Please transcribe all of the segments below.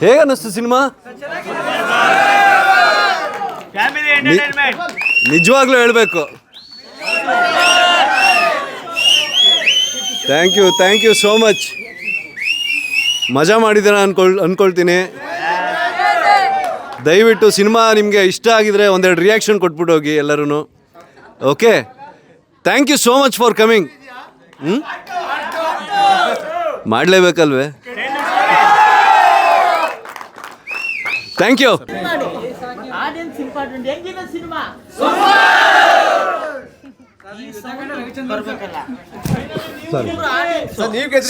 ಹೇಗೆ ಅನ್ನಿಸ್ತು ಸಿನಿಮಾ? ನಿಜವಾಗ್ಲೂ ಹೇಳಬೇಕು. Thank you so much. ಮಜಾ ಮಾಡಿದ್ದೀರ ಅನ್ಕೊಳ್ತೀನಿ. ದಯವಿಟ್ಟು ಸಿನಿಮಾ ನಿಮಗೆ ಇಷ್ಟ ಆಗಿದ್ರೆ ಒಂದೆರಡು ರಿಯಾಕ್ಷನ್ ಕೊಟ್ಬಿಟ್ಟು ಹೋಗಿ ಎಲ್ಲರೂ. Okay, thank you so much for coming. ಮಾಡಲೇಬೇಕಲ್ವೇ? Thank you.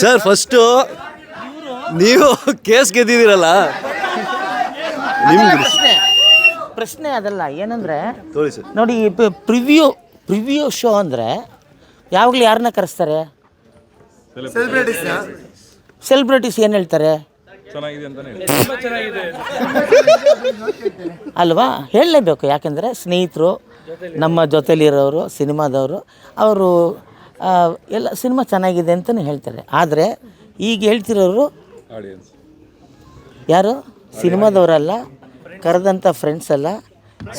ಸರ್, ಫಸ್ಟು ನೀವು ಕೇಸ್ ಗೆದ್ದಿದ್ದೀರಲ್ಲ, ಪ್ರಶ್ನೆ ಅದಲ್ಲ. ಏನಂದ್ರೆ ತೋರಿ ಸರ್, ನೋಡಿ, ಪ್ರಿವ್ಯೂ ಶೋ ಅಂದರೆ ಯಾವಾಗಲೂ ಯಾರನ್ನ ಕರೆಸ್ತಾರೆ? ಸೆಲೆಬ್ರಿಟೀಸ್ ಏನು ಹೇಳ್ತಾರೆ ಅಲ್ವಾ? ಹೇಳಲೇಬೇಕು. ಯಾಕೆಂದರೆ ಸ್ನೇಹಿತರು, ನಮ್ಮ ಜೊತೆಲಿರೋರು, ಸಿನಿಮಾದವರು, ಅವರು ಎಲ್ಲ ಸಿನಿಮಾ ಚೆನ್ನಾಗಿದೆ ಅಂತಲೇ ಹೇಳ್ತಾರೆ. ಆದರೆ ಈಗ ಹೇಳ್ತಿರೋರು ಯಾರು? ಸಿನಿಮಾದವರಲ್ಲ, ಕರೆದಂಥ ಫ್ರೆಂಡ್ಸ್ ಅಲ್ಲ.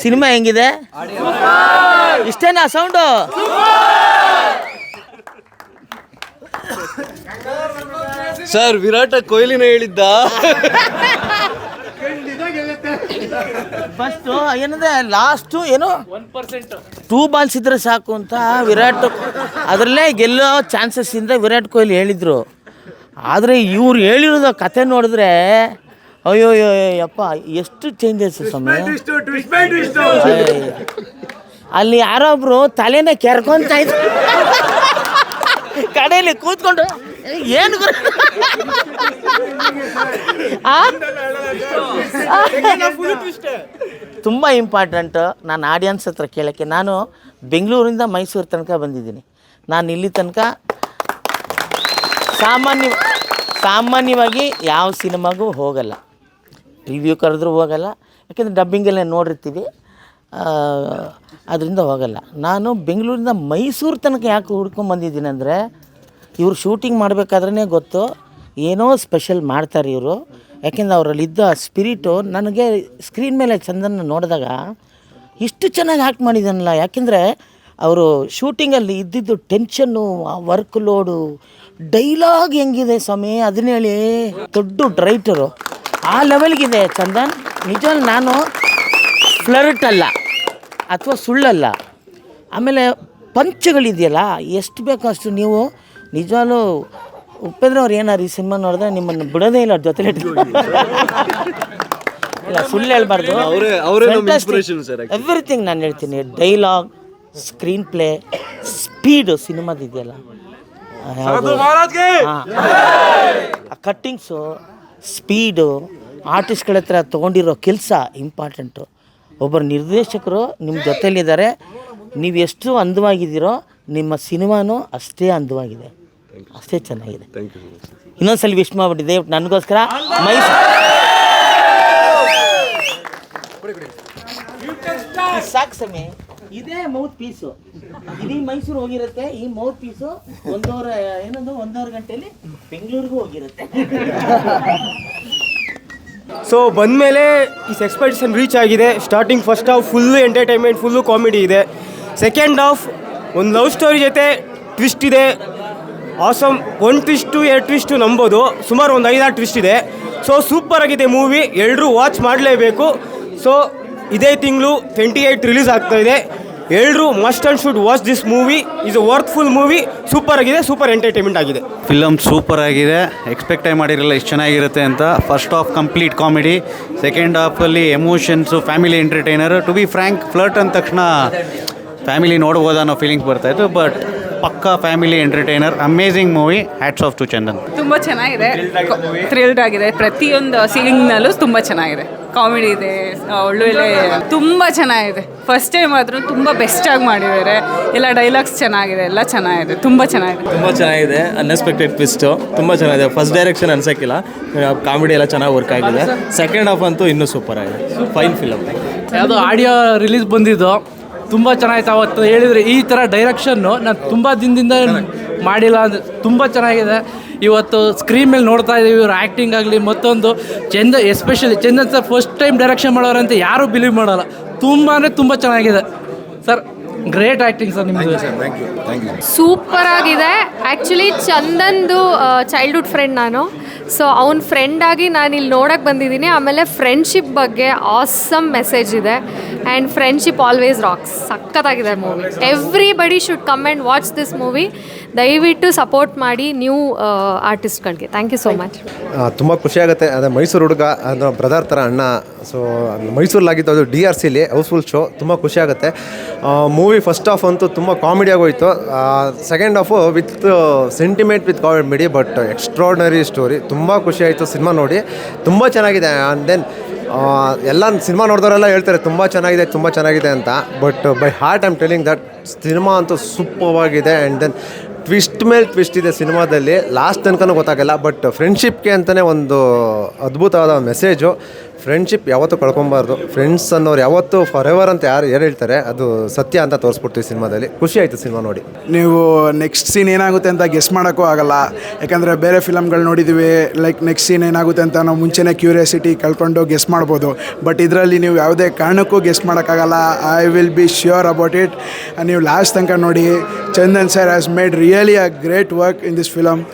ಸಿನಿಮಾ ಹೆಂಗಿದೆ? ಇಷ್ಟೇನಾ ಸೌಂಡು? ಸರ್, ವಿರಾಟ್ ಕೊಹ್ಲಿನ ಹೇಳಿದ್ದ. ಫಸ್ಟು ಏನಂದರೆ ಲಾಸ್ಟು ಏನು 2 ಬಾಲ್ಸ್ ಇದ್ರೆ ಸಾಕು ಅಂತ ವಿರಾಟ್, ಅದರಲ್ಲೇ ಗೆಲ್ಲೋ ಚಾನ್ಸಸ್ ಇಂದ ವಿರಾಟ್ ಕೊಹ್ಲಿ ಹೇಳಿದರು. ಆದರೆ ಇವ್ರು ಹೇಳಿರೋದು ಕತೆ ನೋಡಿದ್ರೆ ಅಯ್ಯೋ ಯಪ್ಪ, ಎಷ್ಟು ಚೇಂಜಸ್ ಸ್ವಾಮಿ. ಅಲ್ಲಿ ಯಾರೊಬ್ರು ತಲೆನ ಕೆರ್ಕೊಂತ ಇದ್ರು ಕಡೆಯಲ್ಲಿ ಕೂತ್ಕೊಂಡು. ಏನು ತುಂಬ ಇಂಪಾರ್ಟೆಂಟು. ನಾನು ಆಡಿಯನ್ಸ್ ಹತ್ರ ಕೇಳೋಕ್ಕೆ, ನಾನು ಬೆಂಗಳೂರಿಂದ ಮೈಸೂರು ತನಕ ಬಂದಿದ್ದೀನಿ. ನಾನು ಇಲ್ಲಿ ತನಕ ಸಾಮಾನ್ಯವಾಗಿ ಯಾವ ಸಿನಿಮಾಗೂ ಹೋಗಲ್ಲ, ರಿವ್ಯೂ ಕರೆದ್ರೂ ಹೋಗಲ್ಲ. ಯಾಕೆಂದರೆ ಡಬ್ಬಿಂಗೆಲ್ಲ ನೋಡಿರ್ತೀವಿ, ಅದರಿಂದ ಹೋಗಲ್ಲ. ನಾನು ಬೆಂಗಳೂರಿಂದ ಮೈಸೂರು ತನಕ ಯಾಕೆ ಹುಡ್ಕೊಂಬಂದಿದ್ದೀನಿ ಅಂದರೆ, ಇವರು ಶೂಟಿಂಗ್ ಮಾಡಬೇಕಾದ್ರೇ ಗೊತ್ತು ಏನೋ ಸ್ಪೆಷಲ್ ಮಾಡ್ತಾರೆ ಇವರು. ಯಾಕೆಂದರೆ ಅವರಲ್ಲಿದ್ದ ಸ್ಪಿರಿಟು ನನಗೆ ಸ್ಕ್ರೀನ್ ಮೇಲೆ ಚಂದನ ನೋಡಿದಾಗ ಇಷ್ಟು ಚೆನ್ನಾಗಿ ಆ್ಯಕ್ಟ್ ಮಾಡಿದ್ದಾನಲ್ಲ. ಯಾಕೆಂದರೆ ಅವರು ಶೂಟಿಂಗಲ್ಲಿ ಇದ್ದಿದ್ದು ಟೆನ್ಷನ್ನು, ವರ್ಕ್ ಲೋಡು, ಡೈಲಾಗ್ ಹೆಂಗಿದೆ ಸ್ವಾಮಿ ಅದನ್ನ ಹೇಳಿ. ದೊಡ್ಡ ರೈಟರು ಆ ಲೆವೆಲ್ಗಿದೆ ಚಂದನ್. ನಿಜವಲ್ಲ, ನಾನು ಫ್ಲರ್ಟ್ ಅಲ್ಲ ಅಥವಾ ಸುಳ್ಳಲ್ಲ. ಆಮೇಲೆ ಪಂಚಗಳಿದೆಯಲ್ಲ, ಎಷ್ಟು ಬೇಕೋ ಅಷ್ಟು. ನೀವು ನಿಜವಾಗ್ಲೂ ಉಪೇಂದ್ರ ಅವ್ರು ಏನಾರು ಈ ಸಿನಿಮಾ ನೋಡಿದ್ರೆ ನಿಮ್ಮನ್ನು ಬಿಡೋದೇ ಇಲ್ಲ, ಅವ್ರ ಜೊತೆಲಿ ಇಲ್ಲ, ಸುಳ್ಳು ಹೇಳ್ಬಾರ್ದು. ಎವ್ರಿಥಿಂಗ್ ನಾನು ಹೇಳ್ತೀನಿ. ಡೈಲಾಗ್, ಸ್ಕ್ರೀನ್ ಪ್ಲೇ, ಸ್ಪೀಡು ಸಿನಿಮಾದಿದೆಯಲ್ಲ, ಕಟ್ಟಿಂಗ್ಸು, ಸ್ಪೀಡು, ಆರ್ಟಿಸ್ಟ್ಗಳ ಹತ್ರ ತೊಗೊಂಡಿರೋ ಕೆಲಸ ಇಂಪಾರ್ಟೆಂಟು. ಒಬ್ಬರು ನಿರ್ದೇಶಕರು ನಿಮ್ಮ ಜೊತೆಯಲ್ಲಿದ್ದಾರೆ, ನೀವು ಎಷ್ಟು ಅಂದವಾಗಿದ್ದೀರೋ ನಿಮ್ಮ ಸಿನಿಮಾನೂ ಅಷ್ಟೇ ಅಂದವಾಗಿದೆ, ಅಷ್ಟೇ ಚೆನ್ನಾಗಿದೆ. ಇನ್ನೊಂದ್ಸಲ ವಿಶ್ ಮಾಡಿಬಿಟ್ಟಿದ್ದೆ ನನಗೋಸ್ಕರ. ಸಾಕು ಸಮಯ. ಇದೇ ಮೌತ್ ಪೀಸು, ಇಡೀ ಮೈಸೂರು ಹೋಗಿರುತ್ತೆ. ಈ ಮೌತ್ ಪೀಸು ಒಂದೂವರೆ ಗಂಟೆಯಲ್ಲಿ ಬೆಂಗಳೂರಿಗೂ ಹೋಗಿರುತ್ತೆ. ಸೊ ಬಂದಮೇಲೆ ಈ ಎಕ್ಸ್ಪೆಕ್ಟೇಷನ್ ರೀಚ್ ಆಗಿದೆ. Starting first half full entertainment, full comedy ಇದೆ. ಸೆಕೆಂಡ್ ಹಾಫ್ ಒಂದು ಲವ್ ಸ್ಟೋರಿ ಜೊತೆ ಟ್ವಿಸ್ಟ್ ಇದೆ. ಆಸಮ್. 1 ಟ್ವಿಸ್ಟು 2 ಟ್ವಿಸ್ಟು ನಂಬೋದು, ಸುಮಾರು ಒಂದು 5-6 ಟ್ವಿಸ್ಟ್ ಇದೆ. ಸೊ ಸೂಪರಾಗಿದೆ ಮೂವಿ, ಎಲ್ಲರೂ ವಾಚ್ ಮಾಡಲೇಬೇಕು. ಸೊ ಇದೇ ತಿಂಗಳು 28 ರಿಲೀಸ್ ಆಗ್ತಾಯಿದೆ. ಎಲ್ಲರೂ must and should watch this movie. Is a worthful movie. Super ಆಗಿದೆ, ಸೂಪರ್ ಎಂಟರ್ಟೈನ್ಮೆಂಟ್ ಆಗಿದೆ. ಫಿಲಮ್ ಸೂಪರ್ ಆಗಿದೆ. ಎಕ್ಸ್ಪೆಕ್ಟೇ ಮಾಡಿರಲ್ಲ ಇಷ್ಟು ಚೆನ್ನಾಗಿರುತ್ತೆ ಅಂತ. First half complete comedy, second ಹಾಫಲ್ಲಿ emotions, family entertainer. To be frank, flirt ಅಂದ ತಕ್ಷಣ ಫ್ಯಾಮಿಲಿ ನೋಡ್ಬೋದು ಅನ್ನೋ ಫೀಲಿಂಗ್ಸ್ ಬರ್ತಾಯಿತ್ತು. ಬಟ್ ಪಕ್ಕಾ family entertainer. Amazing movie. Hats off to Chandan. ತುಂಬ ಚೆನ್ನಾಗಿದೆ, ಥ್ರಿಲ್ಡ್ ಆಗಿದೆ. ಪ್ರತಿಯೊಂದು ಸೀನಿಂಗ್ನಲ್ಲೂ ತುಂಬ ಚೆನ್ನಾಗಿದೆ. ಕಾಮಿಡಿ ಇದೆ, ಒಳ್ಳೊಳ್ಳೆ ತುಂಬ ಚೆನ್ನಾಗಿದೆ. ಫಸ್ಟ್ ಟೈಮ್ ಆದರೂ ತುಂಬ ಬೆಸ್ಟಾಗಿ ಮಾಡಿದ್ದಾರೆ. ಎಲ್ಲ ಡೈಲಾಗ್ಸ್ ಚೆನ್ನಾಗಿದೆ, ಎಲ್ಲ ಚೆನ್ನಾಗಿದೆ, ತುಂಬ ಚೆನ್ನಾಗಿದೆ. ಅನ್ಎಕ್ಸ್ಪೆಕ್ಟೆಡ್ ಟ್ವಿಸ್ಟು ತುಂಬ ಚೆನ್ನಾಗಿದೆ. ಫಸ್ಟ್ ಡೈರೆಕ್ಷನ್ ಅನ್ಸೋಕ್ಕಿಲ್ಲ, ಕಾಮಿಡಿ ಎಲ್ಲ ಚೆನ್ನಾಗಿ ವರ್ಕ್ ಆಗಿದೆ. ಸೆಕೆಂಡ್ ಹಾಫ್ ಅಂತೂ ಇನ್ನೂ ಸೂಪರ್ ಆಗಿದೆ. Fine film. ಯಾವುದೋ ಆಡಿಯೋ ರಿಲೀಸ್ ಬಂದಿದ್ದು ತುಂಬ ಚೆನ್ನಾಗಿತ್ತು. ಅವತ್ತು ಹೇಳಿದರೆ ಈ ಥರ ಡೈರೆಕ್ಷನ್ನು ನಾನು ತುಂಬ ದಿನದಿಂದ ಮಾಡಿಲ್ಲ ಅಂದರೆ ತುಂಬ ಚೆನ್ನಾಗಿದೆ. ಇವತ್ತು ಸ್ಕ್ರೀನ್ ಮೇಲೆ ನೋಡ್ತಾ ಇದ್ದೀವಿ. ಇವ್ರ ಆ್ಯಕ್ಟಿಂಗ್ ಆಗಲಿ ಮತ್ತೊಂದು especially Chandan sir first time direction ಮಾಡೋರಂತ ಯಾರೂ ಬಿಲೀವ್ ಮಾಡಲ್ಲ. ತುಂಬ ಚೆನ್ನಾಗಿದೆ ಸರ್. ಗ್ರೇಟ್ ಆ್ಯಕ್ಟಿಂಗ್ ಸರ್ ನಿಮ್ಮದು. ಸೂಪರ್ ಆಗಿದೆ. ಆ್ಯಕ್ಚುಲಿ ಚಂದನ್ದು ಚೈಲ್ಡ್ಹುಡ್ ಫ್ರೆಂಡ್ ನಾನು. ಸೊ ಅವ್ನ ಫ್ರೆಂಡಾಗಿ ನಾನು ಇಲ್ಲಿ ನೋಡೋಕ್ಕೆ ಬಂದಿದ್ದೀನಿ. ಆಮೇಲೆ ಫ್ರೆಂಡ್ಶಿಪ್ ಬಗ್ಗೆ ಆಸಮ್ ಮೆಸೇಜ್ ಇದೆ. And friendship always rocks. ಸಖತ್ತಾಗಿದೆ movie. Everybody should come and watch this movie. ದಯವಿಟ್ಟು ಸಪೋರ್ಟ್ ಮಾಡಿ ನ್ಯೂ ಆರ್ಟಿಸ್ಟ್ಗಳಿಗೆ. Thank you so much. ತುಂಬ ಖುಷಿಯಾಗುತ್ತೆ. ಅದೇ ಮೈಸೂರು ಹುಡುಗ ಅದು ಬ್ರದರ್ ಥರ ಅಣ್ಣ. ಸೊ ಮೈಸೂರಲ್ಲಾಗಿತ್ತು, ಅದು DRCಲಿ ಹೌಸ್ಫುಲ್ ಶೋ. ತುಂಬ ಖುಷಿಯಾಗುತ್ತೆ. ಮೂವಿ ಫಸ್ಟ್ ಹಾಫ್ ಅಂತೂ ತುಂಬ ಕಾಮಿಡಿಯಾಗೋಯ್ತು. Second half with sentiment with comedy, but extraordinary story. ತುಂಬ ಖುಷಿಯಾಯಿತು ಸಿನಿಮಾ ನೋಡಿ. ತುಂಬ ಚೆನ್ನಾಗಿದೆ. ಆ್ಯಂಡ್ ದೆನ್ ಎಲ್ಲ ಸಿನಿಮಾ ನೋಡಿದವರೆಲ್ಲ ಹೇಳ್ತಾರೆ ತುಂಬ ಚೆನ್ನಾಗಿದೆ ಅಂತ. But by heart I am telling that cinema ಅಂತೂ ಸೂಪರ್ವಾಗಿದೆ. ಆ್ಯಂಡ್ ದೆನ್ ಟ್ವಿಸ್ಟ್ ಮೇಲೆ ಟ್ವಿಸ್ಟ್ ಇದೆ ಸಿನಿಮಾದಲ್ಲಿ. ಲಾಸ್ಟ್ ತನಕನೂ ಗೊತ್ತಾಗಲ್ಲ. ಬಟ್ ಫ್ರೆಂಡ್ಶಿಪ್ಗೆ ಅಂತಲೇ ಒಂದು ಅದ್ಭುತವಾದ ಮೆಸೇಜು. ಫ್ರೆಂಡ್ಶಿಪ್ ಯಾವತ್ತೂ ಕಳ್ಕೊಬಾರ್ದು. ಫ್ರೆಂಡ್ಸ್ ಅನ್ನೋರು ಯಾವತ್ತೂ ಫಾರ್ ಎವರ್ ಅಂತ ಯಾರು ಹೇಳ್ತಾರೆ, ಅದು ಸತ್ಯ ಅಂತ ತೋರಿಸ್ಬಿಡ್ತೀವಿ ಸಿನಿಮಾದಲ್ಲಿ. ಖುಷಿ ಆಯಿತು ಸಿನಿಮಾ ನೋಡಿ. ನೀವು ನೆಕ್ಸ್ಟ್ ಸೀನ್ ಏನಾಗುತ್ತೆ ಅಂತ ಗೆಸ್ ಮಾಡೋಕ್ಕೂ ಆಗಲ್ಲ. ಯಾಕಂದರೆ ಬೇರೆ ಫಿಲಮ್ಗಳು ನೋಡಿದ್ದೀವಿ, ಲೈಕ್ ನೆಕ್ಸ್ಟ್ ಸೀನ್ ಏನಾಗುತ್ತೆ ಅಂತ ನಾವು ಮುಂಚೆನೇ ಕ್ಯೂರಿಯಾಸಿಟಿ ಕಳ್ಕೊಂಡು ಗೆಸ್ ಮಾಡ್ಬೋದು. ಬಟ್ ಇದರಲ್ಲಿ ನೀವು ಯಾವುದೇ ಕಾರಣಕ್ಕೂ ಗೆಸ್ ಮಾಡೋಕ್ಕಾಗಲ್ಲ. I will be sure about it. ನೀವು ಲಾಸ್ಟ್ ತನಕ ನೋಡಿ. Chandan sir has made really a great work in this film.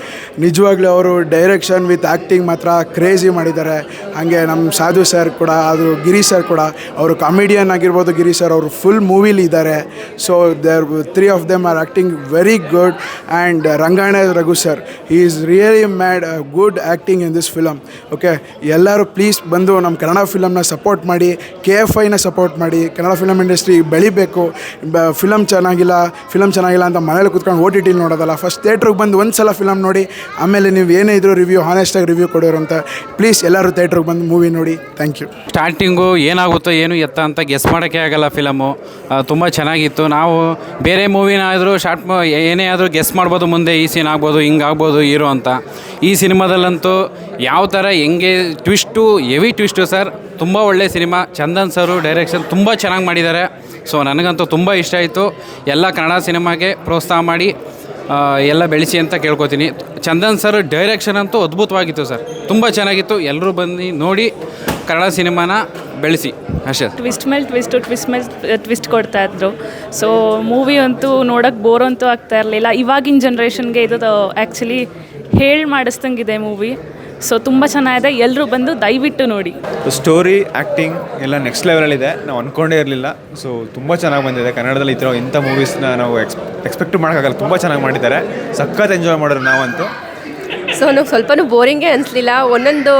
ನಿಜವಾಗ್ಲೂ ಅವರು ಡೈರೆಕ್ಷನ್ ವಿತ್ ಆ್ಯಕ್ಟಿಂಗ್ ಮಾತ್ರ ಕ್ರೇಜಿ ಮಾಡಿದ್ದಾರೆ. ಹಾಗೆ ನಮ್ಮ ಸಾಧು ಸರ್ ಕೂಡ, ಅದು ಗಿರಿ ಸರ್ ಕೂಡ, ಅವರು ಕಾಮಿಡಿಯನ್ ಆಗಿರ್ಬೋದು. ಗಿರಿ ಸರ್ ಅವರು ಫುಲ್ ಮೂವಿಲಿ ಇದ್ದಾರೆ. So there 3 of them are acting very good. And Rangayana Raghu sir, he is really mad good acting in this film. Okay, ಎಲ್ಲರೂ ಪ್ಲೀಸ್ ಬಂದು ನಮ್ಮ ಕನ್ನಡ ಫಿಲಮ್ನ ಸಪೋರ್ಟ್ ಮಾಡಿ, KFIನ ಸಪೋರ್ಟ್ ಮಾಡಿ. ಕನ್ನಡ ಫಿಲಮ್ ಇಂಡಸ್ಟ್ರಿ ಬೆಳಿಬೇಕು. ಫಿಲಮ್ ಚೆನ್ನಾಗಿಲ್ಲ ಅಂತ ಮನೇಲಿ ಕೂತ್ಕೊಂಡು OTT ನೋಡೋದಲ್ಲ. ಫಸ್ಟ್ ಥಿಯೇಟ್ರಿಗೆ ಬಂದು ಒಂದು ಸಲ ಫಿಲಮ್ ನೋಡಿ, ಆಮೇಲೆ ನೀವು ಏನೇ ಇದ್ರೂ ರಿವ್ಯೂ ಹಾನೆಸ್ಟಾಗಿ ರಿವ್ಯೂ ಕೊಡೋರು ಅಂತ. ಪ್ಲೀಸ್ ಎಲ್ಲರೂ ಥಿಯೇಟ್ರಿಗೆ ಬಂದು ಮೂವಿ ನೋಡಿ. Thank you. ಸ್ಟಾರ್ಟಿಂಗು ಏನಾಗುತ್ತೋ ಏನು ಎತ್ತ ಅಂತ ಗೆಸ್ ಮಾಡೋಕ್ಕೆ ಆಗಲ್ಲ. ಫಿಲಮು ತುಂಬ ಚೆನ್ನಾಗಿತ್ತು. ನಾವು ಬೇರೆ ಮೂವಿನಾದರೂ ಏನೇ ಆದರೂ ಗೆಸ್ ಮಾಡ್ಬೋದು, ಮುಂದೆ ಈ ಸೀನ್ ಆಗ್ಬೋದು, ಹಿಂಗಾಗ್ಬೋದು ಹೀರೋ ಅಂತ. ಈ ಸಿನಿಮಾದಲ್ಲಂತೂ ಯಾವ ಥರ ಹೆಂಗೆ ಟ್ವಿಸ್ಟು, ಹೆವಿ ಟ್ವಿಸ್ಟು ಸರ್. ತುಂಬ ಒಳ್ಳೆ ಸಿನಿಮಾ. ಚಂದನ್ ಸರು ಡೈರೆಕ್ಷನ್ ತುಂಬ ಚೆನ್ನಾಗಿ ಮಾಡಿದ್ದಾರೆ. ಸೊ ನನಗಂತೂ ತುಂಬ ಇಷ್ಟ ಆಯಿತು. ಎಲ್ಲ ಕನ್ನಡ ಸಿನಿಮಾಗೆ ಪ್ರೋತ್ಸಾಹ ಮಾಡಿ ಎಲ್ಲ ಬೆಳೆಸಿ ಅಂತ ಕೇಳ್ಕೊತೀನಿ. ಚಂದನ್ ಸರ್ ಡೈರೆಕ್ಷನ್ ಅಂತೂ ಅದ್ಭುತವಾಗಿತ್ತು ಸರ್. ತುಂಬ ಚೆನ್ನಾಗಿತ್ತು. ಎಲ್ಲರೂ ಬಂದು ನೋಡಿ ಕನ್ನಡ ಸಿನಿಮಾನ ಬೆಳೆಸಿ ಅಷ್ಟೇ. ಟ್ವಿಸ್ಟ್ ಮೇಲೆ ಟ್ವಿಸ್ಟ್ ಕೊಡ್ತಾಯಿದ್ರು. ಸೊ ಮೂವಿ ಅಂತೂ ನೋಡೋಕ್ಕೆ ಬೋರ್ ಅಂತೂ ಆಗ್ತಾ ಇರಲಿಲ್ಲ. ಇವಾಗಿನ ಜನ್ರೇಷನ್ಗೆ ಇದು ಆ್ಯಕ್ಚುಲಿ ಮಾಡಿಸ್ದಂಗಿದೆ ಮೂವಿ. ಸೊ ತುಂಬ ಚೆನ್ನಾಗಿದೆ. ಎಲ್ಲರೂ ಬಂದು ದಯವಿಟ್ಟು ನೋಡಿ. ಸ್ಟೋರಿ, ಆ್ಯಕ್ಟಿಂಗ್ ಎಲ್ಲ ನೆಕ್ಸ್ಟ್ ಲೆವೆಲಲ್ಲಿದೆ. ನಾವು ಅಂದ್ಕೊಂಡೇ ಇರಲಿಲ್ಲ. ಸೊ ತುಂಬ ಚೆನ್ನಾಗಿ ಬಂದಿದೆ. ಕನ್ನಡದಲ್ಲಿ ಇಂಥ ಮೂವೀಸ್ನ ನಾವು ಎಕ್ಸ್ಪೆಕ್ಟ್ ಮಾಡೋಕ್ಕಾಗಲ್ಲ. ತುಂಬ ಚೆನ್ನಾಗಿ ಮಾಡಿದ್ದಾರೆ. ಸಖತ್ ಎಂಜಾಯ್ ಮಾಡೋರು ನಾವಂತೂ. ಸೊ ನಾವು ಸ್ವಲ್ಪನೂ ಬೋರಿಂಗೇ ಅನಿಸ್ಲಿಲ್ಲ. ಒಂದೊಂದು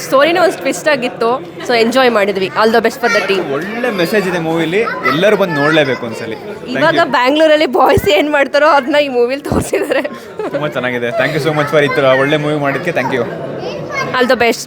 ಸ್ಟೋರಿನೂ ಒಂದು ಟ್ವಿಸ್ಟ್ ಆಗಿತ್ತು. ಸೊ ಎಂಜಾಯ್ ಮಾಡಿದ್ವಿ. All the best for the team. ಒಳ್ಳೆ ಮೆಸೇಜ್ ಇದೆ ಮೂವಿಲಿ. ಎಲ್ಲರೂ ಬಂದು ನೋಡಲೇಬೇಕು ಒಂದ್ಸಲಿ. ಇವಾಗ ಬ್ಯಾಂಗ್ಳೂರಲ್ಲಿ ಬಾಯ್ಸ್ ಏನು ಮಾಡ್ತಾರೋ ಅದನ್ನ ಈ ಮೂವಿಲಿ ತೋರಿಸಿದ್ದಾರೆ. ತುಂಬ ಚೆನ್ನಾಗಿದೆ. Thank you so much for ಈ ಥರ ಒಳ್ಳೆ ಮೂವಿ ಮಾಡೋಕ್ಕೆ. Thank you. All the best.